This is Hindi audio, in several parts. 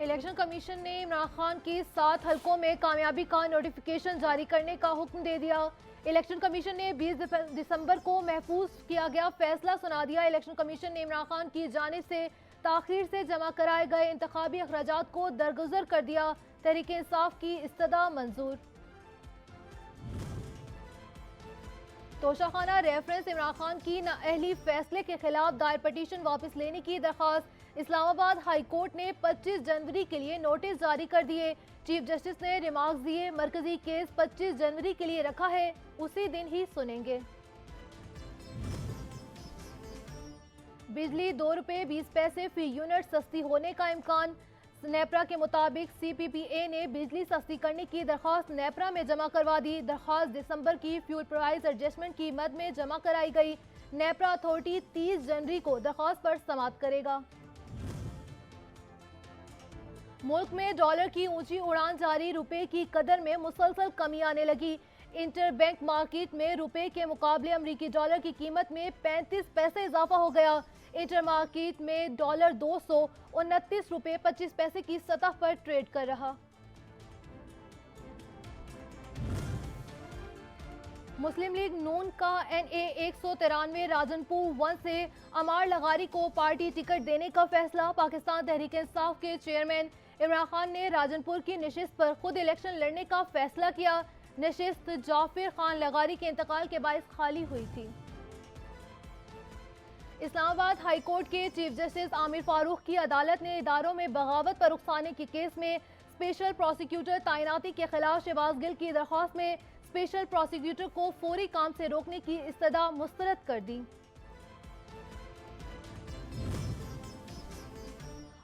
इलेक्शन कमीशन ने इमरान खान की 7 हलकों में कामयाबी का नोटिफिकेशन जारी करने का हुक्म दे दिया। इलेक्शन कमीशन ने 20 दिसंबर को महफूज किया गया फैसला सुना दिया। इलेक्शन कमीशन ने इमरान खान की जानिब से ताखीर से जमा कराए गए इंतखाबी अखराजात को दरगुजर कर दिया। तहरीक इंसाफ की इस्तदा मंजूर। तोशाखाना रेफरेंस इमरान खान की नाअहली फैसले के खिलाफ दायर पटिशन वापस लेने की दरख्वास्त। इस्लामाबाद हाई कोर्ट ने 25 जनवरी के लिए नोटिस जारी कर दिए। चीफ जस्टिस ने रिमार्क्स दिए, मरकजी केस 25 जनवरी के लिए रखा है, उसी दिन ही सुनेंगे। बिजली 2 रुपये 20 पैसे फी यूनिट सस्ती होने का इम्कान। नेपरा के मुताबिक CPPA ने बिजली सस्ती करने की दरख्वास्त नेपरा में जमा करवा दी। दरख्वास्त दिसंबर की फ्यूल प्राइस एडजस्टमेंट की मद में जमा कराई गई। नेपरा अथॉरिटी 30 जनवरी को दरख्वास्त पर समाअत करेगा। मुल्क में डॉलर की ऊंची उड़ान जारी, रुपए की कदर में मुसलसल कमी आने लगी। इंटरबैंक मार्केट में रुपए के मुकाबले अमरीकी डॉलर की कीमत में 35 पैसे इजाफा हो गया। इंटर मार्केट में डॉलर 229 रुपये 25 पैसे की सतह पर ट्रेड कर रहा। मुस्लिम लीग नून का NA 193 राजनपुर 1 से अमार लगारी को पार्टी टिकट देने का फैसला। पाकिस्तान तहरीक इंसाफ के चेयरमैन इमरान खान ने राजनपुर की नशिस्त पर खुद इलेक्शन लड़ने का फैसला किया। नशिस्त जाफिर खान लगारी के इंतकाल के बायस खाली हुई थी। इस्लामाबाद हाई कोर्ट के चीफ जस्टिस आमिर फारूक की अदालत ने इदारों में बगावत पर उकसाने के केस में स्पेशल प्रोसिक्यूटर तैनाती के खिलाफ शहबाज गिल की दरख्वास्त में स्पेशल प्रोसिक्यूटर को फौरी काम से रोकने की इस्तदा मुस्तरद कर दी।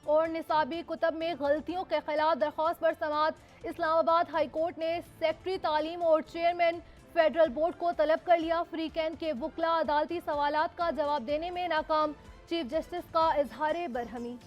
और निसाबी कुतब में गलतियों के खिलाफ दरख्वास्त पर समाअत। इस्लामाबाद हाई कोर्ट ने सेक्रेटरी तालीम और चेयरमैन फेडरल बोर्ड को तलब कर लिया। फ्री कैंप के वुकला अदालती सवालात का जवाब देने में नाकाम। चीफ जस्टिस का इजहार बरहमी।